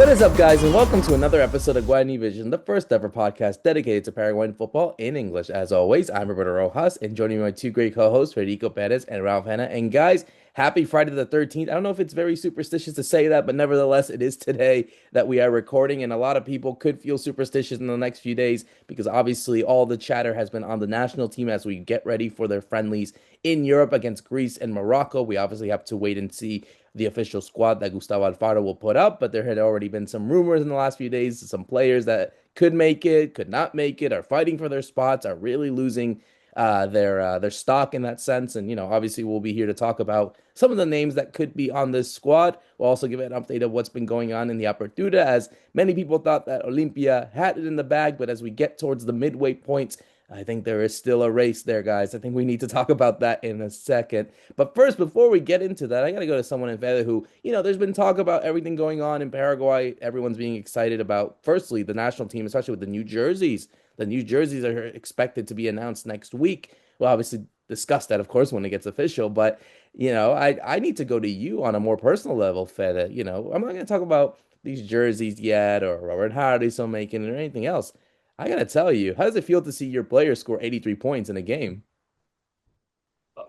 What is up, guys, and welcome to another episode of Guarani Vision, the first ever podcast dedicated to Paraguayan football in English. As always, I'm Roberto Rojas, and joining me my two great co-hosts, Fede Perez and Ralph Hannah. And guys, happy Friday the 13th. I don't know if it's very superstitious to say that, but nevertheless, it is today that we are recording, and a lot of people could feel superstitious in the next few days because obviously all the chatter has been on the national team as we get ready for their friendlies in Europe against Greece and Morocco. We obviously have to wait and see the official squad that Gustavo Alfaro will put up, but there had already been some rumors in the last few days. Some players that could make it, could not make it, are fighting for their spots, are really losing their stock in that sense. And obviously, we'll be here to talk about some of the names that could be on this squad. We'll also give an update of what's been going on in the Apertura, as many people thought that Olimpia had it in the bag, but as we get towards the midway points, I think there is still a race there, guys. I think we need to talk about that in a second. But first, before we get into that, I got to go to someone in Fede who, there's been talk about everything going on in Paraguay. Everyone's being excited about, firstly, the national team, especially with the new jerseys. The new jerseys are expected to be announced next week. We'll obviously discuss that, of course, when it gets official. But, I need to go to you on a more personal level, Fede. I'm not going to talk about these jerseys yet or Robert Harrison making it or anything else. I gotta tell you, how does it feel to see your player score 83 points in a game?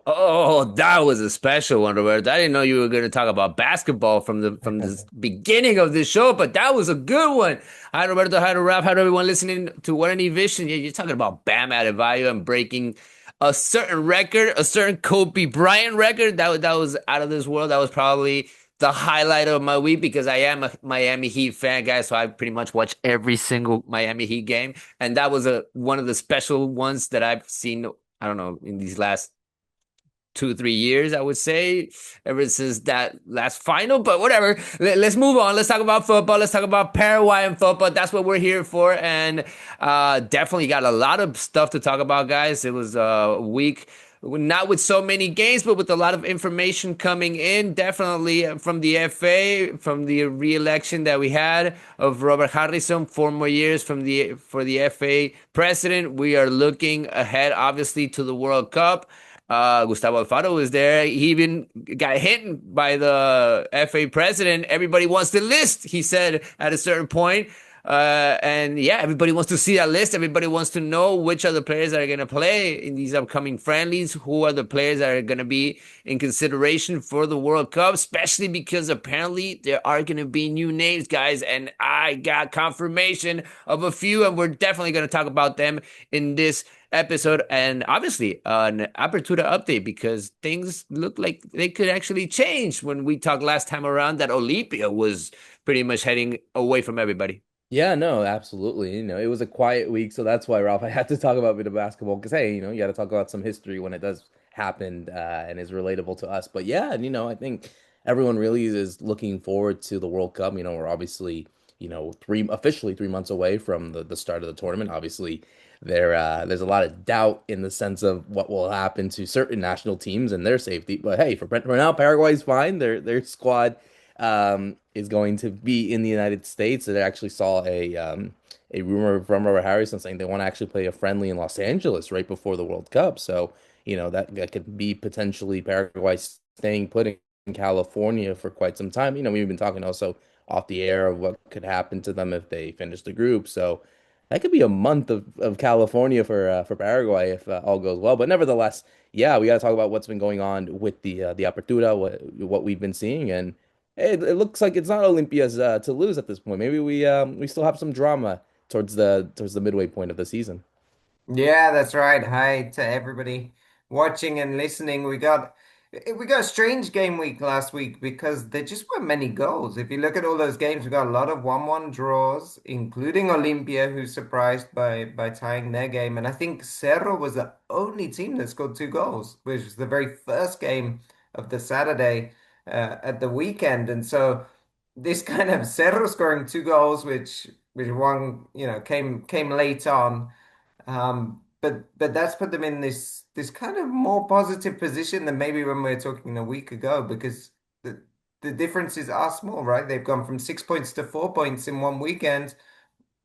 Oh, that was a special one, Roberto. I didn't know you were going to talk about basketball from the beginning of the show, but that was a good one. Hi, Roberto. Hi, to Ralph. Hi, to everyone listening to Guarani Vision. Yeah, you're talking about Bam Adebayo and breaking a certain record, a certain Kobe Bryant record. That was out of this world. That was probably the highlight of my week because I am a Miami Heat fan, guys. So I pretty much watch every single Miami Heat game, and that was a one of the special ones that I've seen. I don't know in these last 2 3 years, I would say, ever since that last final. But whatever. Let's move on. Let's talk about football. Let's talk about Paraguayan football. That's what we're here for. And definitely got a lot of stuff to talk about, guys. It was a week. Not with so many games, but with a lot of information coming in. Definitely from the FA, from the re-election that we had of Robert Harrison, 4 more years for the FA president. We are looking ahead, obviously, to the World Cup. Gustavo Alfaro was there. He even got hit by the FA president. Everybody wants the list, he said at a certain point. And yeah, everybody wants to see that list. Everybody wants to know which are the players that are going to play in these upcoming friendlies. Who are the players that are going to be in consideration for the World Cup, especially because apparently there are going to be new names, guys. And I got confirmation of a few, and we're definitely going to talk about them in this episode, and obviously an Apertura update because things look like they could actually change when we talked last time around that Olympia was pretty much heading away from everybody. Yeah, no, absolutely. It was a quiet week, so that's why, Ralph, I had to talk about a bit of basketball because, hey, you got to talk about some history when it does happen and is relatable to us. But yeah, and I think everyone really is looking forward to the World Cup. We're obviously, officially 3 months away from the start of the tournament. Obviously, there's a lot of doubt in the sense of what will happen to certain national teams and their safety. But hey, for now, Paraguay's fine. Their squad is going to be in the United States. I actually saw a rumor from Robert Harrison saying they want to actually play a friendly in Los Angeles right before the World Cup. So, that could be potentially Paraguay staying put in California for quite some time. We've been talking also off the air of what could happen to them if they finish the group. So that could be a month of California for Paraguay if all goes well. But nevertheless, yeah, we got to talk about what's been going on with the Apertura, what we've been seeing, and it looks like it's not Olympia's to lose at this point. Maybe we still have some drama towards the midway point of the season. Yeah, that's right. Hi to everybody watching and listening. We got a strange game week last week because there just weren't many goals. If you look at all those games, we got a lot of 1-1 draws, including Olimpia, who surprised by tying their game. And I think Cerro was the only team that scored 2 goals, which was the very first game of the Saturday at the weekend. And so this kind of Cerro scoring 2 goals, which one, came late on. But that's put them in this kind of more positive position than maybe when we were talking a week ago because the differences are small, right? They've gone from 6 points to 4 points in one weekend.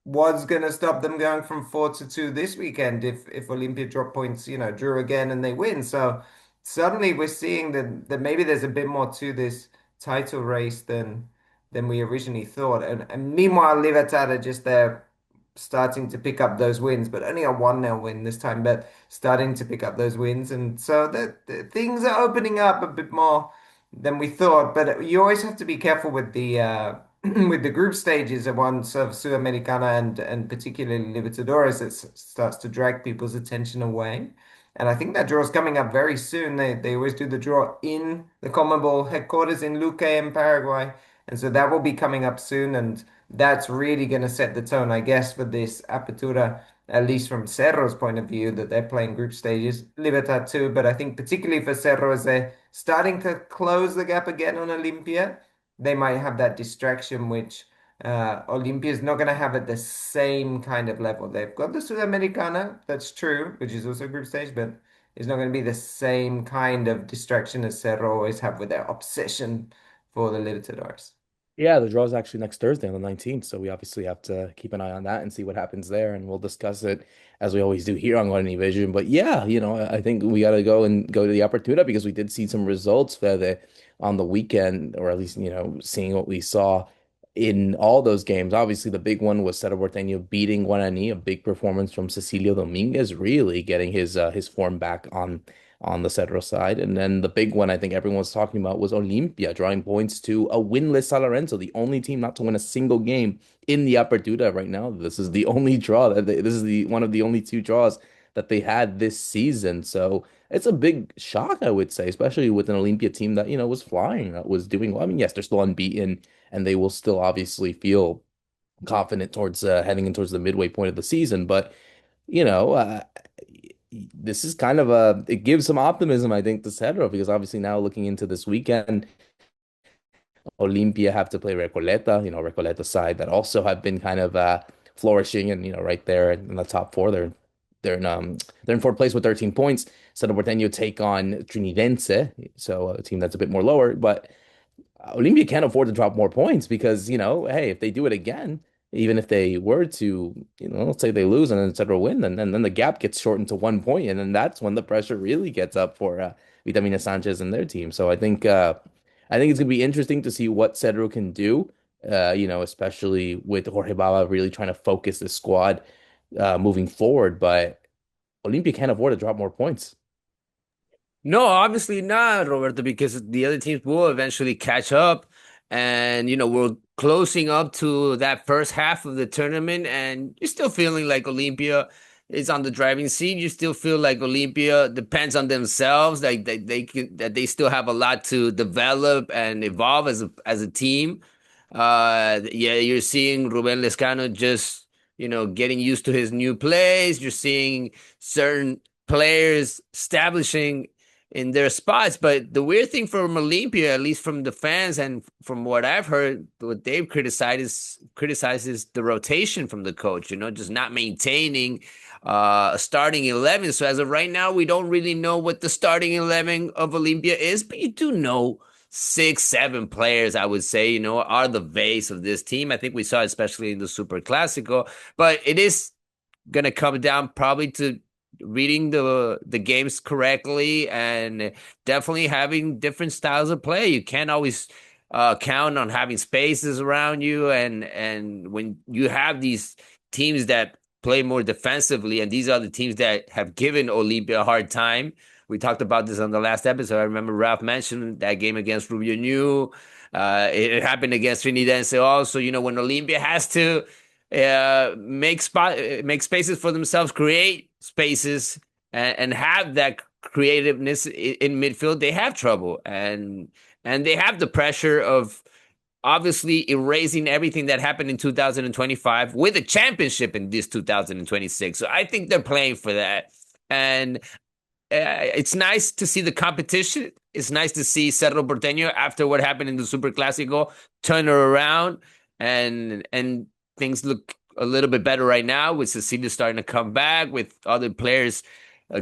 What's gonna stop them going from 4 to 2 this weekend if Olympia drop points, drew again and they win? So suddenly we're seeing that maybe there's a bit more to this title race than we originally thought. And meanwhile, Libertad are just there starting to pick up those wins, but only a 1-0 win this time, but starting to pick up those wins. And so the things are opening up a bit more than we thought. But you always have to be careful with the with the group stages of one of Sudamericana and particularly Libertadores. It starts to drag people's attention away. And I think that draw is coming up very soon. They always do the draw in the CONMEBOL headquarters in Luque in Paraguay. And so that will be coming up soon. And that's really going to set the tone, I guess, for this Apertura, at least from Cerro's point of view, that they're playing group stages. Libertad too, but I think particularly for Cerro, as they're starting to close the gap again on Olimpia, they might have that distraction, which Olimpia is not going to have at the same kind of level. They've got the Sudamericana, that's true, which is also group stage, but it's not going to be the same kind of distraction as Cerro always have with their obsession for the Libertadores. Yeah, the draw is actually next Thursday on the 19th, so we obviously have to keep an eye on that and see what happens there, and we'll discuss it as we always do here on Guarani Vision. But yeah, I think we got to go to the Apertura because we did see some results for on the weekend, or at least seeing what we saw in all those games. Obviously, the big one was Cerro Porteño beating Guarani, a big performance from Cecilio Dominguez, really getting his form back on the Cedro side. And then the big one I think everyone was talking about was Olimpia drawing points to a winless San Lorenzo, the only team not to win a single game in the Apertura right now. This is the only draw this is the one of the only two draws that they had this season. So it's a big shock, I would say, especially with an Olimpia team that, was flying, that was doing well. I mean, yes, they're still unbeaten and they will still obviously feel confident towards heading in towards the midway point of the season. But you know, uh, this is kind of it gives some optimism, I think, to Cerro because obviously now looking into this weekend, Olimpia have to play Recoleta, Recoleta side that also have been kind of flourishing and right there in the top four. They're in fourth place with 13 points. Cerro Porteño take on Trinidense, so a team that's a bit more lower, but Olimpia can't afford to drop more points because, hey, if they do it again, even if they were to, let's say they lose and then Cedro win, then the gap gets shortened to 1 point, and then that's when the pressure really gets up for Vitamina Sanchez and their team. So I think it's gonna be interesting to see what Cedro can do, especially with Jorge Baba really trying to focus the squad moving forward. But Olimpia can't afford to drop more points. No, obviously not, Roberto, because the other teams will eventually catch up. And, we're closing up to that first half of the tournament, and you're still feeling like Olympia is on the driving seat. You still feel like Olympia depends on themselves, like that they still have a lot to develop and evolve as a team. Yeah, you're seeing Ruben Lescano just, getting used to his new plays. You're seeing certain players establishing in their spots. But the weird thing from Olympia, at least from the fans and from what I've heard, what they've criticizes the rotation from the coach, just not maintaining a starting 11. So as of right now, we don't really know what the starting 11 of Olympia is, but you do know 6, 7 players, I would say, are the base of this team. I think we saw, especially in the Super Classico, but it is going to come down probably to reading the games correctly and definitely having different styles of play. You can't always count on having spaces around you, and when you have these teams that play more defensively, and these are the teams that have given Olimpia a hard time. We talked about this on the last episode. I remember Ralph mentioned that game against Rubio New. It happened against Trinidense also. When Olimpia has to make spaces for themselves, create spaces, and have that creativeness in midfield, they have trouble, and they have the pressure of obviously erasing everything that happened in 2025 with a championship in this 2026. So I think they're playing for that, and it's nice to see the competition. It's nice to see Cerro Porteño, after what happened in the Super Clásico, turn her around, and things look a little bit better right now with Cecilia starting to come back, with other players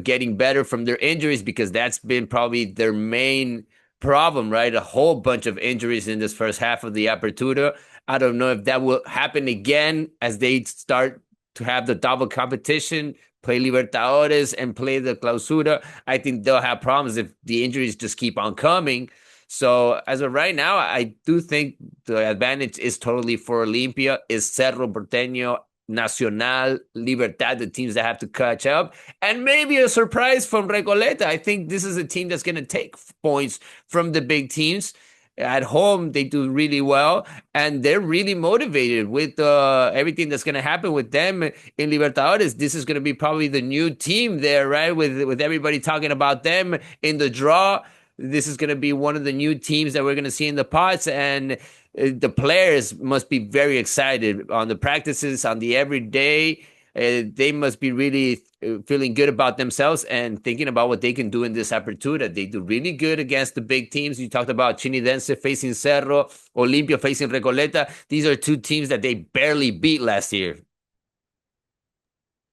getting better from their injuries, because that's been probably their main problem, right? A whole bunch of injuries in this first half of the Apertura. I don't know if that will happen again as they start to have the double competition, play Libertadores and play the Clausura. I think they'll have problems if the injuries just keep on coming. So as of right now, I do think the advantage is totally for Olympia. Is Cerro Porteño, Nacional, Libertad, the teams that have to catch up, and maybe a surprise from Recoleta. I think this is a team that's going to take points from the big teams. At home, they do really well, and they're really motivated with everything that's going to happen with them in Libertadores. This is going to be probably the new team there, right? With everybody talking about them in the draw. This is going to be one of the new teams that we're going to see in the pots, and the players must be very excited on the practices, on the everyday. They must be really feeling good about themselves and thinking about what they can do in this Apertura. They do really good against the big teams. You talked about Chinidense facing Cerro, Olimpia facing Recoleta. These are two teams that they barely beat last year.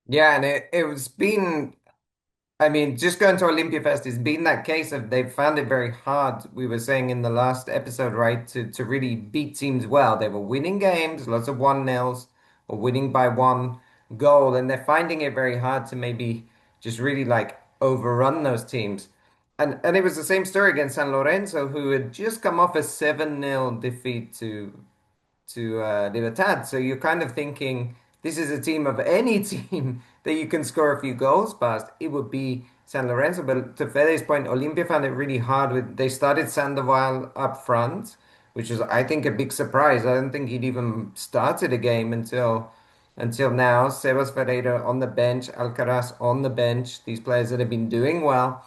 Yeah, and it was been I mean, just going to Olympia Fest has been that case of they've found it very hard. We were saying in the last episode, right, to really beat teams well. They were winning games, lots of 1-0s, or winning by one goal, and they're finding it very hard to maybe just really like overrun those teams. And it was the same story against San Lorenzo, who had just come off a 7-0 defeat to Libertad. So you're kind of thinking this is a team of any team that you can score a few goals past. It would be San Lorenzo. But to Fede's point, Olimpia found it really hard with they started Sandoval up front, which is I think a big surprise. I don't think he'd even started a game until now. Sebas Ferreira on the bench, Alcaraz on the bench. These players that have been doing well.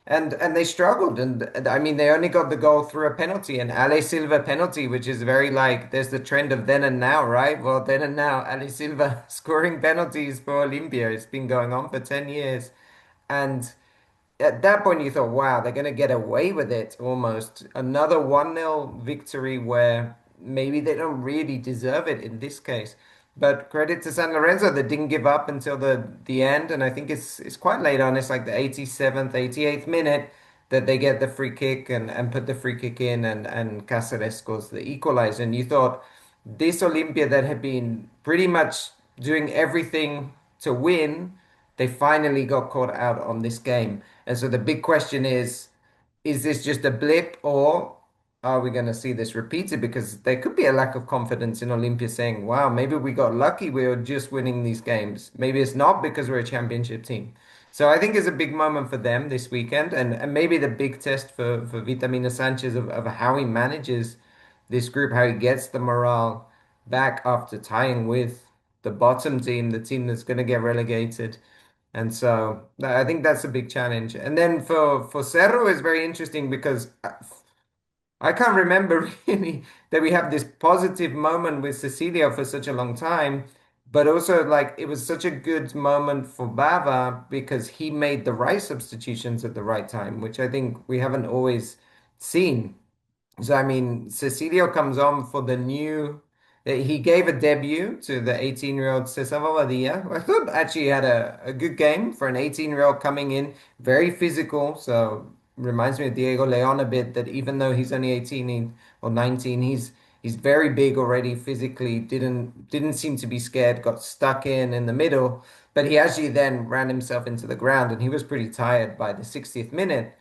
And they struggled, and I mean they only got the goal through a penalty, an Ale Silva penalty, which is very like there's the trend of then and now, right? Well, then and now, Ale Silva scoring penalties for Olympia. It's been going on for 10 years, and at that point you thought, wow, they're going to get away with it almost. Another 1-0 victory where maybe they don't really deserve it in this case. But credit to San Lorenzo that didn't give up until the end, and I think it's quite late on. It's like the 87th, 88th minute that they get the free kick and put the free kick in and Cáceres scores the equalizer. And you thought this Olympia that had been pretty much doing everything to win, they finally got caught out on this game. And so the big question is this just a blip or are we going to see this repeated? Because there could be a lack of confidence in Olympia saying, wow, maybe we got lucky. We were just winning these games. Maybe it's not because we're a championship team. So I think it's a big moment for them this weekend and maybe the big test for Vitamina Sanchez of how he manages this group, how he gets the morale back after tying with the bottom team, the team that's going to get relegated. And so I think that's a big challenge. And then for Cerro is very interesting because I can't remember really that we have this positive moment with Cecilio for such a long time, but also like it was such a good moment for Bava because he made the right substitutions at the right time, which I think we haven't always seen. So I mean, Cecilio comes on for the new. He gave a debut to the 18-year-old Cesar Bobadilla. I thought actually he had a good game for an 18-year-old coming in, very physical. So reminds me of Diego Leon a bit. That even though he's only 18 or 19, he's very big already physically. Didn't seem to be scared. Got stuck in the middle, but he actually then ran himself into the ground, and he was pretty tired by the 60th minute.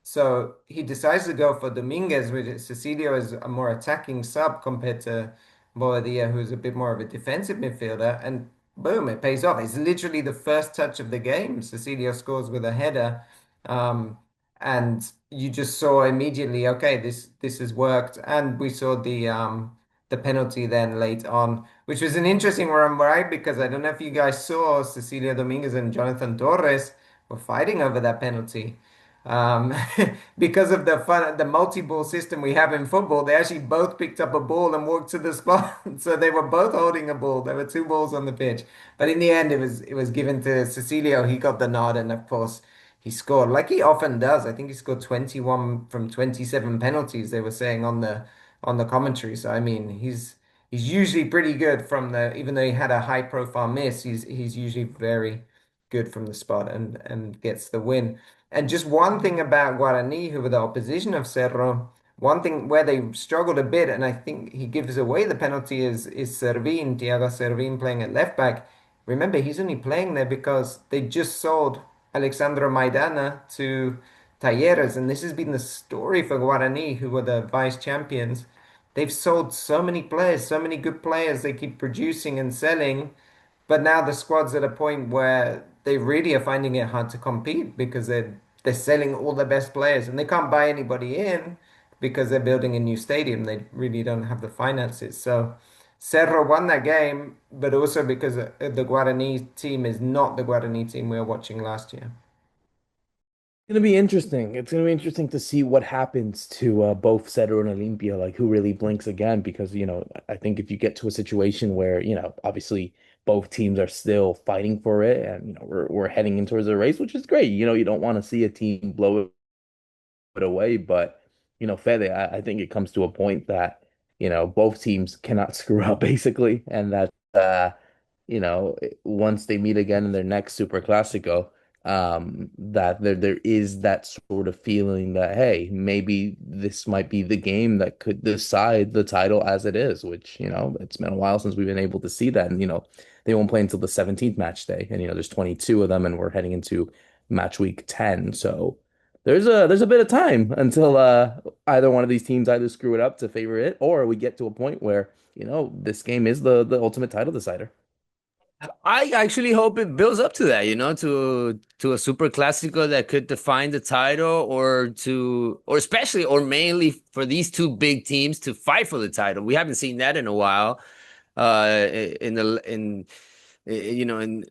So he decides to go for Dominguez, which Cecilio is a more attacking sub compared to Bobadilla, who's a bit more of a defensive midfielder. And boom, it pays off. It's literally the first touch of the game. Cecilio scores with a header. Um, and you just saw immediately, okay, this has worked. And we saw the penalty then late on, which was an interesting one, right? Because I don't know if you guys saw Cecilio Dominguez and Jonathan Torres were fighting over that penalty. Um, because of the multi-ball system we have in football, they actually both picked up a ball and walked to the spot. So they were both holding a ball. There were two balls on the pitch, but in the end, it was given to Cecilio. He got the nod, and of course, he scored like he often does. I think he scored 21 from 27 penalties. They were saying on the commentary. So I mean, he's usually pretty good from the even though he had a high-profile miss. He's usually very good from the spot and gets the win. And just one thing about Guarani, who were the opposition of Cerro, one thing where they struggled a bit, and I think he gives away the penalty is Servin, Thiago Servin playing at left back. Remember, he's only playing there because they just sold Alexandro Maidana Talleres, and this has been the story for Guarani, who were the vice champions. They've sold so many players, so many good players. They keep producing and selling, but now the squad's at a point where they really are finding it hard to compete because they're selling all their best players and they can't buy anybody in because they're building a new stadium. They really don't have the finances. So Cerro won that game, but also because the Guarani team is not the Guarani team we were watching last year. Gonna be interesting. It's gonna be interesting to see what happens to both Cedro and Olympia, like who really blinks again. Because I think if you get to a situation where obviously both teams are still fighting for it, and we're heading in towards a race, which is great. You don't want to see a team blow it away, but Fede, I think it comes to a point that both teams cannot screw up basically, and that once they meet again in their next Super Classico, that there is that sort of feeling that, hey, maybe this might be the game that could decide the title as it is, which, it's been a while since we've been able to see that. And, they won't play until the 17th match day. And, there's 22 of them, and we're heading into match week 10. So there's a bit of time until either one of these teams either screw it up to favor it, or we get to a point where, this game is the ultimate title decider. I actually hope it builds up to that, to a super classico that could define the title, or especially or mainly for these two big teams to fight for the title. We haven't seen that in a while. In the in you know, and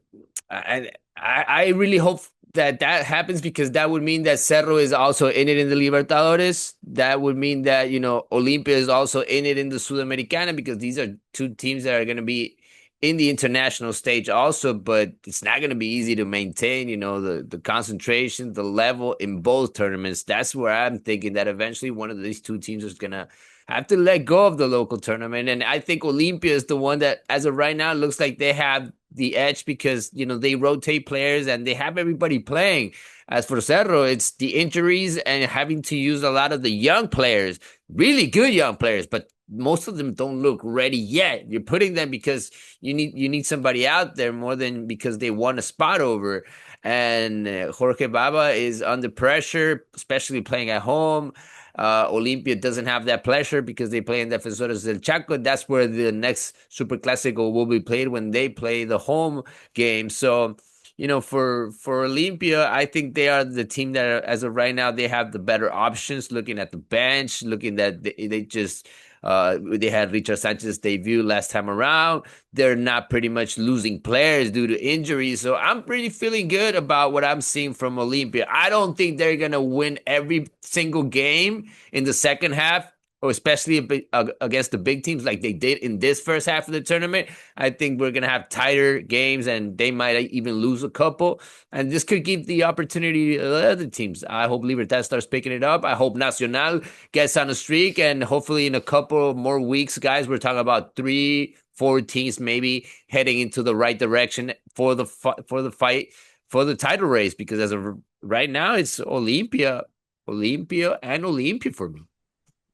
I really hope that happens, because that would mean that Cerro is also in it in the Libertadores. That would mean that, Olimpia is also in it in the Sudamericana, because these are two teams that are going to be in the international stage also, but it's not going to be easy to maintain, the concentration, the level in both tournaments. That's where I'm thinking that eventually one of these two teams is going to have to let go of the local tournament. And I think Olimpia is the one that, as of right now, looks like they have the edge, because, they rotate players and they have everybody playing. As for Cerro, it's the injuries and having to use a lot of the young players, really good young players, but most of them don't look ready yet. You're putting them because you need somebody out there more than because they won a spot over. And Jorge Baba is under pressure, especially playing at home. Olimpia doesn't have that pressure because they play in Defensores del Chaco. That's where the next Super Clásico will be played, when they play the home game. So, for Olimpia, I think they are the team that, as of right now, they have the better options. Looking at the bench, looking that they just they had Richard Sanchez debut last time around. They're not pretty much losing players due to injuries. So I'm pretty feeling good about what I'm seeing from Olympia. I don't think they're going to win every single game in the second half, or especially against the big teams like they did in this first half of the tournament. I think we're going to have tighter games, and they might even lose a couple. And this could give the opportunity to the other teams. I hope Libertad starts picking it up. I hope Nacional gets on a streak, and hopefully in a couple more weeks, guys, we're talking about 3, 4 teams maybe heading into the right direction for the fight for the title race. Because as of right now, it's Olympia, and Olympia for me.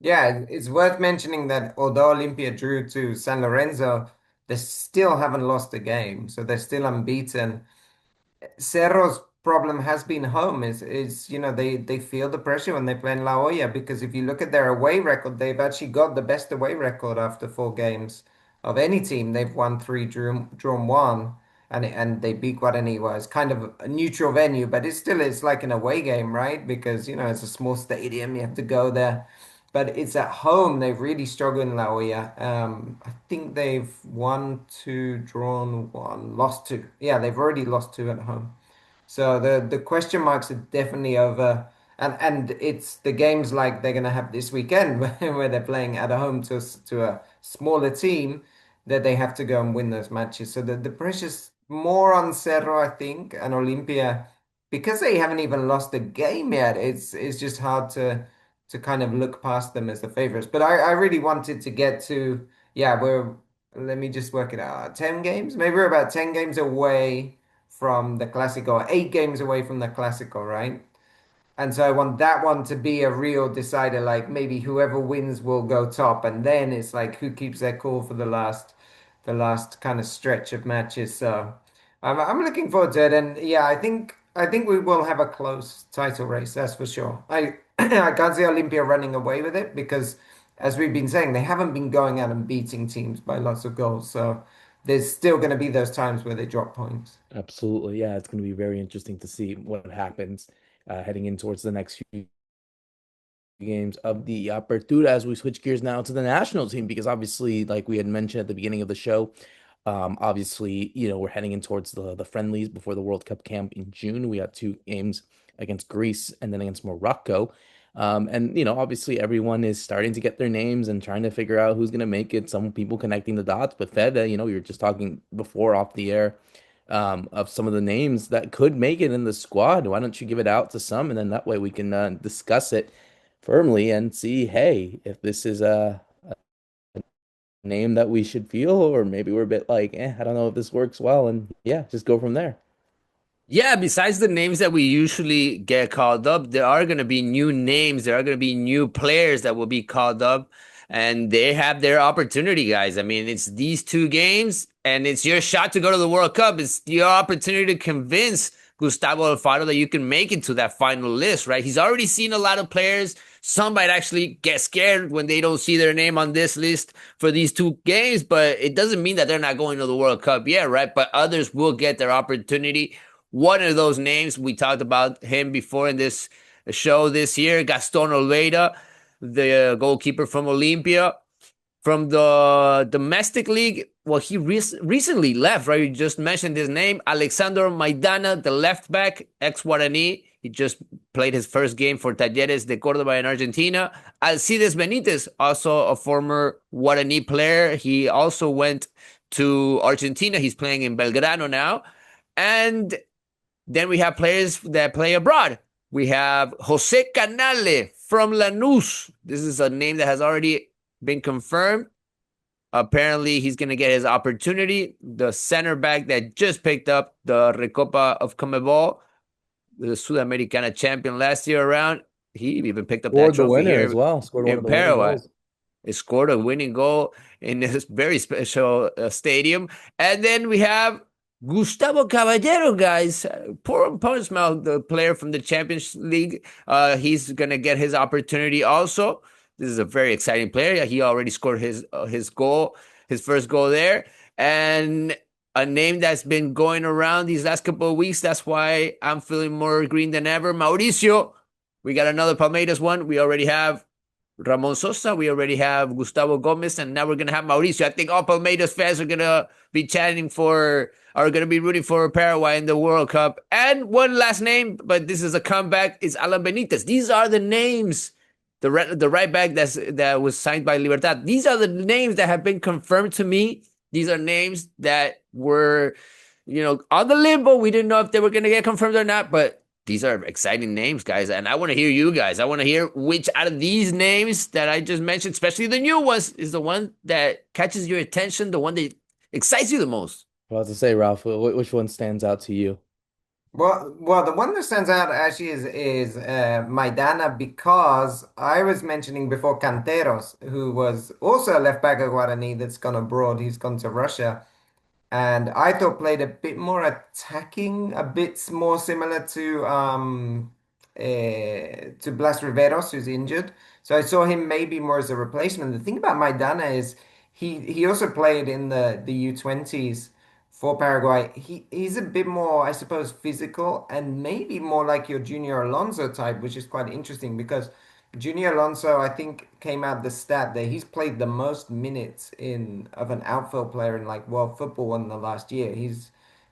Yeah, it's worth mentioning that although Olympia drew to San Lorenzo, they still haven't lost a game, so they're still unbeaten. Cerro's problem has been home is they feel the pressure when they play in La Hoya, because if you look at their away record, they've actually got the best away record after 4 games of any team. They've won three, drawn one, and they beat Guarani. Well, it's kind of a neutral venue, but it's like an away game, right? Because it's a small stadium, you have to go there. But it's at home. They've really struggled in La Hoya. I think they've won two, drawn one, lost two. Yeah, they've already lost two at home. So the question marks are definitely over, and it's the games like they're gonna have this weekend where they're playing at home to a smaller team that they have to go and win those matches. So the pressure's more on Cerro, I think, and Olimpia, because they haven't even lost a game yet. It's just hard to kind of look past them as the favorites. But I really wanted to get to, yeah, let me just work it out. 10 games? Maybe we're about 10 games away from the Classico, 8 games away from the Classico, right? And so I want that one to be a real decider, like maybe whoever wins will go top, and then it's like who keeps their cool for the last kind of stretch of matches. So I'm looking forward to it, and yeah, I think I think we will have a close title race, that's for sure. I can't see Olympia running away with it because, as we've been saying, they haven't been going out and beating teams by lots of goals. So there's still going to be those times where they drop points. Absolutely. Yeah, it's going to be very interesting to see what happens heading in towards the next few games of the Apertura as we switch gears now to the national team because obviously, like we had mentioned at the beginning of the show, obviously, we're heading in towards the friendlies before the World Cup camp in June. We got two games against Greece and then against Morocco. And obviously everyone is starting to get their names and trying to figure out who's going to make it. Some people connecting the dots, but Fede, we were just talking before off the air of some of the names that could make it in the squad. Why don't you give it out to some, and then that way we can discuss it firmly and see, hey, if this is a name that we should feel, or maybe we're a bit like, I don't know if this works well, and yeah, just go from there. Yeah, besides the names that we usually get called up, there are going to be new names. There are going to be new players that will be called up, and they have their opportunity, guys. I mean, it's these two games, and it's your shot to go to the World Cup. It's your opportunity to convince Gustavo Alfaro that you can make it to that final list, right? He's already seen a lot of players. Some might actually get scared when they don't see their name on this list for these two games, but it doesn't mean that they're not going to the World Cup yet, right? But others will get their opportunity. One of those names, we talked about him before in this show this year, Gaston Olveira, the goalkeeper from Olympia. From the domestic league, well, he recently left, right? You just mentioned his name. Alexander Maidana, the left back, ex Guarani. He just played his first game for Talleres de Cordoba in Argentina. Alcides Benitez, also a former Guarani player. He also went to Argentina. He's playing in Belgrano now. And then we have players that play abroad. We have Jose Canale from Lanús. This is a name that has already been confirmed. Apparently, he's going to get his opportunity. The center back that just picked up the Recopa of Comebol, the Sudamericana champion last year around. He even picked up that Scored the trophy winner as here well. Scored one in of the winning Paraguay. goals. He scored a winning goal in this very special stadium. And then we have Gustavo Caballero, guys. Poor Portsmouth, the player from the Champions League. He's going to get his opportunity also. This is a very exciting player. He already scored his goal, his first goal there. And a name that's been going around these last couple of weeks. That's why I'm feeling more green than ever. Mauricio. We got another Palmeiras one. We already have Ramon Sosa. We already have Gustavo Gomez, and now we're gonna have Mauricio. I think all Palmeiras fans are gonna be are gonna be rooting for Paraguay in the World Cup. And one last name, but this is a comeback, is Alan Benitez. These are the names. The right back that was signed by Libertad. These are the names that have been confirmed to me. These are names that were, on the limbo. We didn't know if they were gonna get confirmed or not, but these are exciting names, guys, and I want to hear you guys. I want to hear which out of these names that I just mentioned, especially the new ones, is the one that catches your attention, the one that excites you the most. Well, to say, Ralph, which one stands out to you? Well, the one that stands out actually is Maidana because I was mentioning before Canteros, who was also a left back at Guarani that's gone abroad. He's gone to Russia. And I thought played a bit more attacking, a bit more similar to Blas Riveros, who's injured. So I saw him maybe more as a replacement. The thing about Maidana is he also played in the U20s for Paraguay. He's a bit more, I suppose, physical and maybe more like your Junior Alonso type, which is quite interesting because Junior Alonso, I think, came out the stat that he's played the most minutes in of an outfield player in like world football in the last year.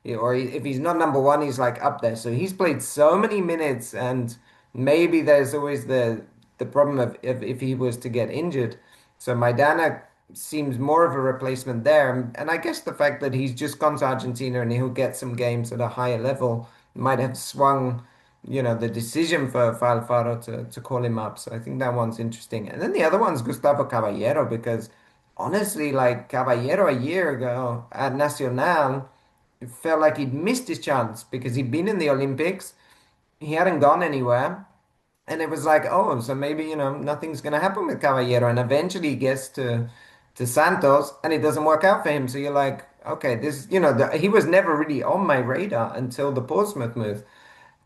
If he's not number one, he's like up there. So he's played so many minutes, and maybe there's always the problem of if he was to get injured. So Maidana seems more of a replacement there, and I guess the fact that he's just gone to Argentina and he'll get some games at a higher level might have swung the decision for Alfaro to call him up. So I think that one's interesting. And then the other one's Gustavo Caballero, because honestly, like Caballero a year ago at Nacional, it felt like he'd missed his chance because he'd been in the Olympics. He hadn't gone anywhere. And it was like, oh, so maybe, nothing's going to happen with Caballero. And eventually he gets to Santos and it doesn't work out for him. So you're like, okay, he was never really on my radar until the Portsmouth move.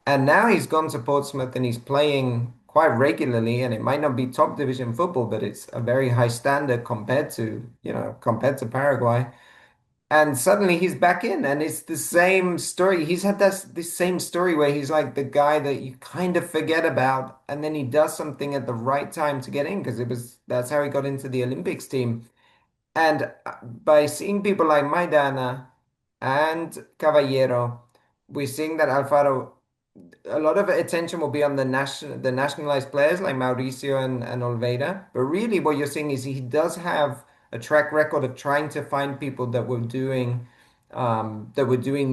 And now he's gone to Portsmouth and he's playing quite regularly. And it might not be top division football, but it's a very high standard compared to Paraguay. And suddenly he's back in, and it's the same story. He's had this same story where he's like the guy that you kind of forget about, and then he does something at the right time to get in because that's how he got into the Olympics team. And by seeing people like Maidana and Caballero, we're seeing that Alfaro, a lot of attention will be on the nationalized players like Mauricio and Olveira. But really what you're seeing is he does have a track record of trying to find people that were doing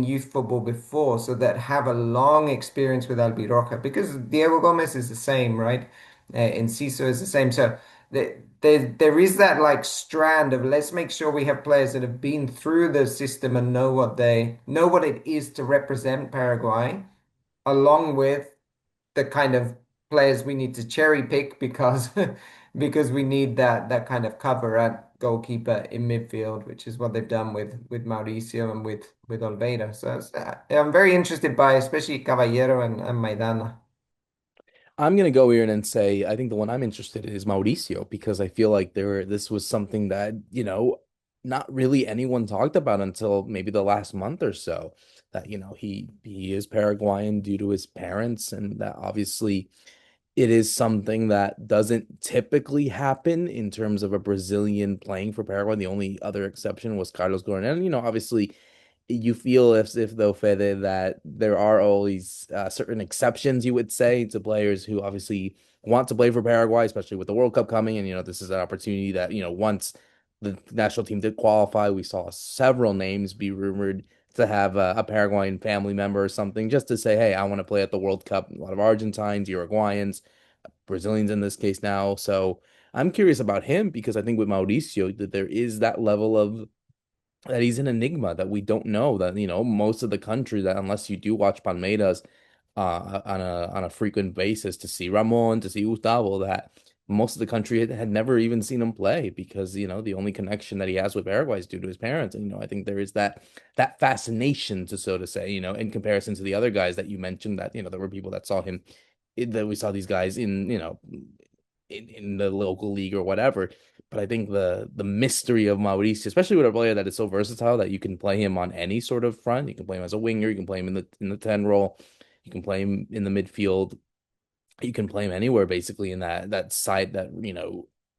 youth football before, so that have a long experience with Albiroja, because Diego Gomez is the same, right? Enciso is the same. So there is that like strand of, let's make sure we have players that have been through the system and know what it is to represent Paraguay, along with the kind of players we need to cherry pick because because we need that kind of cover at goalkeeper in midfield, which is what they've done with Mauricio and with Olveira. So I'm very interested by especially Caballero and Maidana. I'm gonna go here and say I think the one I'm interested in is Mauricio because I feel like this was something that, not really anyone talked about until maybe the last month or so. That, he is Paraguayan due to his parents, and that obviously it is something that doesn't typically happen in terms of a Brazilian playing for Paraguay. The only other exception was Carlos Guarani. And, obviously you feel if though Fede that there are always certain exceptions you would say to players who obviously want to play for Paraguay, especially with the World Cup coming, and this is an opportunity that once the national team did qualify, we saw several names be rumored to have a Paraguayan family member or something just to say, hey, I want to play at the World Cup. A lot of Argentines, Uruguayans, Brazilians in this case now. So I'm curious about him because I think with Mauricio that there is that level of that he's an enigma that we don't know that most of the country that unless you do watch Palmeiras on a frequent basis to see Ramon to see Gustavo that most of the country had never even seen him play because the only connection that he has with Paraguay is due to his parents, and I think there is that fascination to so to say in comparison to the other guys that you mentioned that there were people that saw him that we saw these guys in in the local league or whatever. But I think the mystery of Mauricio, especially with a player that is so versatile that you can play him on any sort of front. You can play him as a winger, you can play him in the 10 role, you can play him in the midfield, you can play him anywhere basically in that side that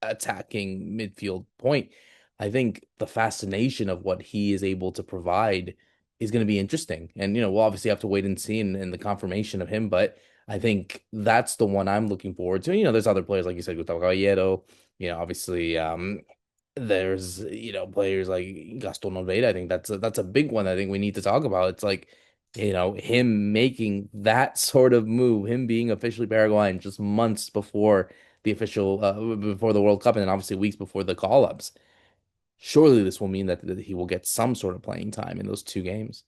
attacking midfield point. I think the fascination of what he is able to provide is going to be interesting. And we'll obviously have to wait and see in the confirmation of him, but I think that's the one I'm looking forward to. There's other players like you said, Gustavo Caballero, obviously there's players like Gaston Olveira. I think that's a big one I think we need to talk about. It's like him making that sort of move, him being officially Paraguayan just months before before the World Cup, and then obviously weeks before the call-ups. Surely this will mean that he will get some sort of playing time in those two games.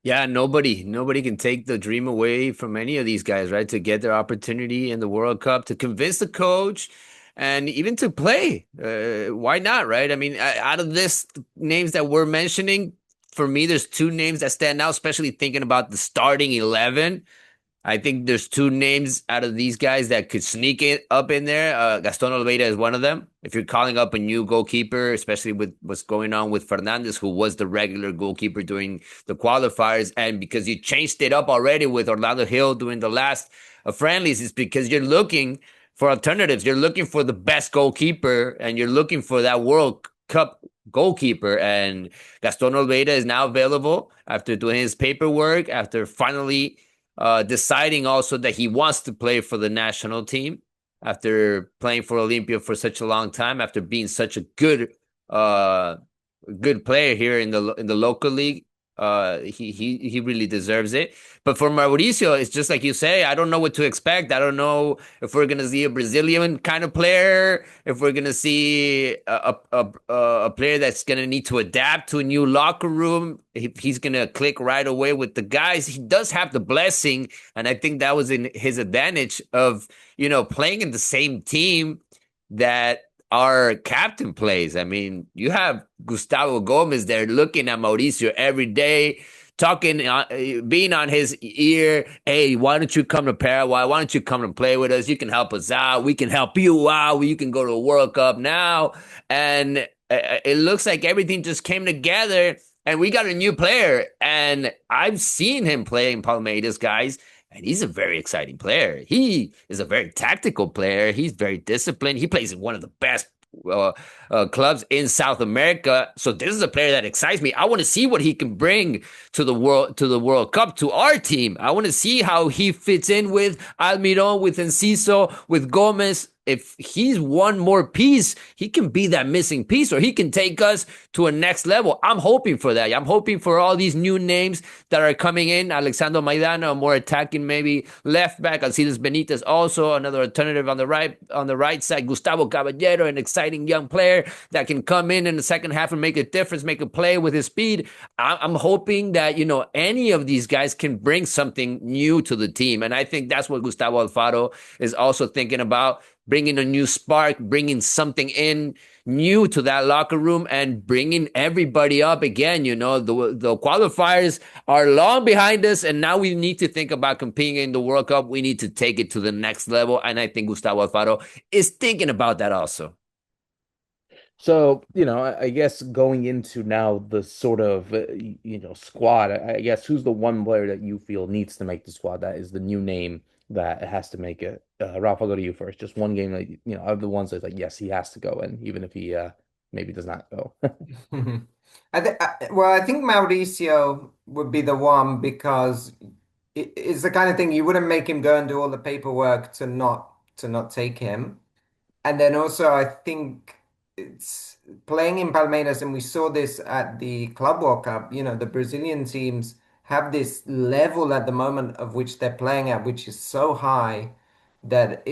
Yeah, nobody can take the dream away from any of these guys, right? To get their opportunity in the World Cup, to convince the coach, and even to play. Why not, right? I mean, out of this names that we're mentioning, for me, there's two names that stand out, especially thinking about the starting 11. I think there's two names out of these guys that could sneak it up in there. Gaston Oliveira is one of them. If you're calling up a new goalkeeper, especially with what's going on with Fernandez, who was the regular goalkeeper during the qualifiers, and because you changed it up already with Orlando Hill doing the last friendlies, it's because you're looking for alternatives. You're looking for the best goalkeeper, and you're looking for that World Cup goalkeeper. And Gaston Oliveira is now available after doing his paperwork, after finally deciding also that he wants to play for the national team after playing for Olympia for such a long time, after being such a uh, good player here in the local league. He really deserves it. But for Mauricio, it's just like you say. I don't know what to expect. I don't know if we're gonna see a Brazilian kind of player, if we're gonna see a player that's gonna need to adapt to a new locker room. If he's gonna click right away with the guys. He does have the blessing, and I think that was in his advantage of playing in the same team that our captain plays. I mean, you have Gustavo Gomez there looking at Mauricio every day, talking, being on his ear. Hey, why don't you come to Paraguay? Why don't you come and play with us? You can help us out. We can help you out. You can go to the World Cup now. And it looks like everything just came together. And we got a new player. And I've seen him play in Palmeiras, guys. And he's a very exciting player. He is a very tactical player. He's very disciplined. He plays in one of the best uh, clubs in South America. So this is a player that excites me. I want to see what he can bring to the World Cup, to our team. I want to see how he fits in with Almiron, with Enciso, with Gomez. If he's one more piece, he can be that missing piece, or he can take us to a next level. I'm hoping for that. I'm hoping for all these new names that are coming in. Alexander Maidana, a more attacking maybe left back. Alcides Benitez also another alternative on the right side. Gustavo Caballero, an exciting young player that can come in the second half and make a difference, make a play with his speed. I'm hoping that any of these guys can bring something new to the team, and I think that's what Gustavo Alfaro is also thinking about. Bringing a new spark, bringing something in new to that locker room, and bringing everybody up again. The qualifiers are long behind us, and now we need to think about competing in the World Cup. We need to take it to the next level, and I think Gustavo Alfaro is thinking about that also. So, I guess going into now the sort of, squad, I guess who's the one player that you feel needs to make the squad that is the new name that has to make it? Ralph, I'll go to you first. Just one game that, of the ones that's like, yes, he has to go in, even if he maybe does not go. I think Mauricio would be the one because it's the kind of thing you wouldn't make him go and do all the paperwork to not take him. And then also, I think it's playing in Palmeiras, and we saw this at the Club World Cup. The Brazilian teams have this level at the moment of which they're playing at, which is so high that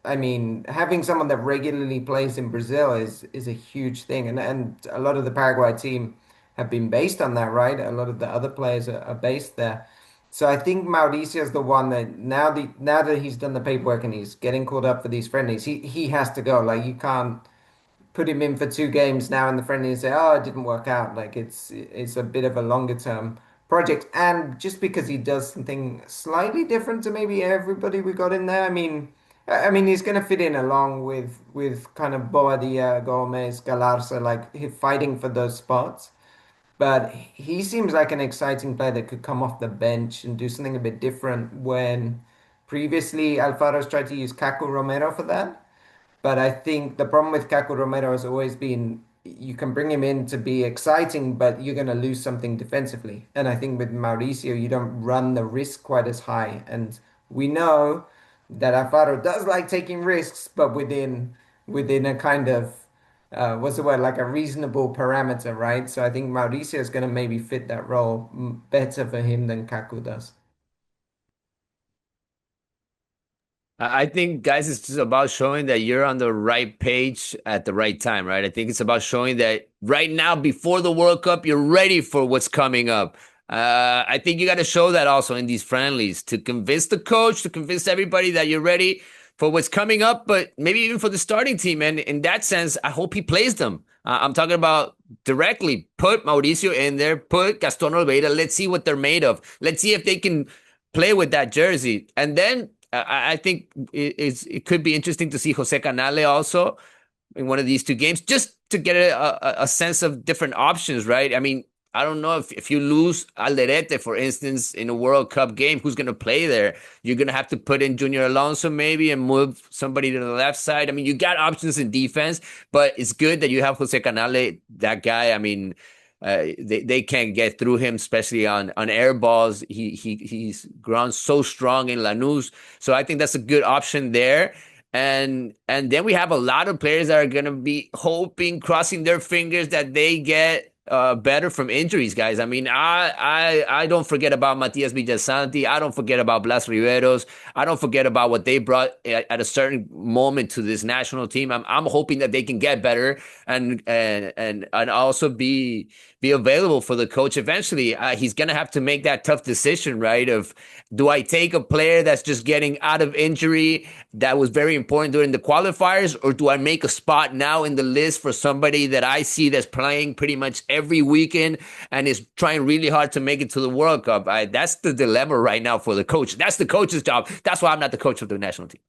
I mean, having someone that regularly plays in Brazil is a huge thing. And a lot of the Paraguay team have been based on that, right? A lot of the other players are based there. So I think Mauricio is the one that now that he's done the paperwork and he's getting called up for these friendlies, he has to go. Like, you can't put him in for 2 games now in the friendly and say, "Oh, it didn't work out." Like, it's a bit of a longer term project, and just because he does something slightly different to maybe everybody we got in there. I mean, he's gonna fit in along with kind of Boadilla, Gomez, Galarza, like fighting for those spots. But he seems like an exciting player that could come off the bench and do something a bit different when previously Alfaro's tried to use Caco Romero for that. But I think the problem with Caco Romero has always been you can bring him in to be exciting, but you're going to lose something defensively. And I think with Mauricio, you don't run the risk quite as high. And we know that Alfaro does like taking risks, but within a kind of what's the word, like a reasonable parameter, right? So I think Mauricio is going to maybe fit that role better for him than Caco does. I think, guys, it's just about showing that you're on the right page at the right time, right? I think it's about showing that right now, before the World Cup, you're ready for what's coming up. I think you got to show that also in these friendlies to convince the coach, to convince everybody that you're ready for what's coming up, but maybe even for the starting team. And in that sense, I hope he plays them. I'm talking about directly put Mauricio in there, put Gaston Oliveira. Let's see what they're made of. Let's see if they can play with that jersey. And then I think it could be interesting to see Jose Canale also in one of these 2 games, just to get a sense of different options, right? I mean, I don't know if you lose Alderete, for instance, in a World Cup game, who's going to play there? You're going to have to put in Junior Alonso maybe and move somebody to the left side. I mean, you got options in defense, but it's good that you have Jose Canale, that guy. I mean, they can't get through him, especially on air balls. He's grown so strong in Lanús, so I think that's a good option there. And then we have a lot of players that are gonna be hoping, crossing their fingers that they get better from injuries, guys. I mean, I don't forget about Matias Villasanti. I don't forget about Blas Riveros. I don't forget about what they brought at a certain moment to this national team. I'm hoping that they can get better and also be be available for the coach eventually. He's going to have to make that tough decision, right? Of do I take a player that's just getting out of injury that was very important during the qualifiers, or do I make a spot now in the list for somebody that I see that's playing pretty much every weekend and is trying really hard to make it to the World Cup? That's the dilemma right now for the coach. That's the coach's job. That's why I'm not the coach of the national team.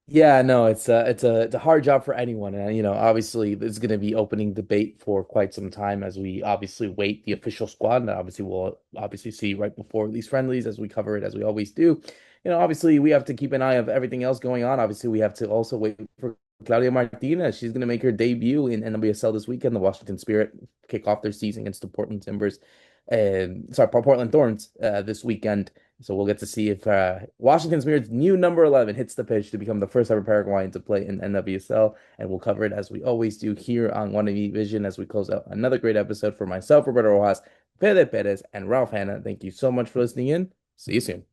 Yeah, no, it's a hard job for anyone, and obviously there's going to be opening debate for quite some time as we obviously wait the official squad. That obviously we'll obviously see right before these friendlies as we cover it as we always do. Obviously we have to keep an eye of everything else going on. Obviously we have to also wait for Claudia Martinez. She's going to make her debut in NWSL this weekend. The Washington Spirit kick off their season against the Portland Timbers, and sorry, Portland Thorns this weekend. So we'll get to see if Washington Spirit's new number 11 hits the pitch to become the first ever Paraguayan to play in NWSL. And we'll cover it as we always do here on Guarani Vision as we close out another great episode for myself, Roberto Rojas, Fede Perez, and Ralph Hannah. Thank you so much for listening in. See you soon.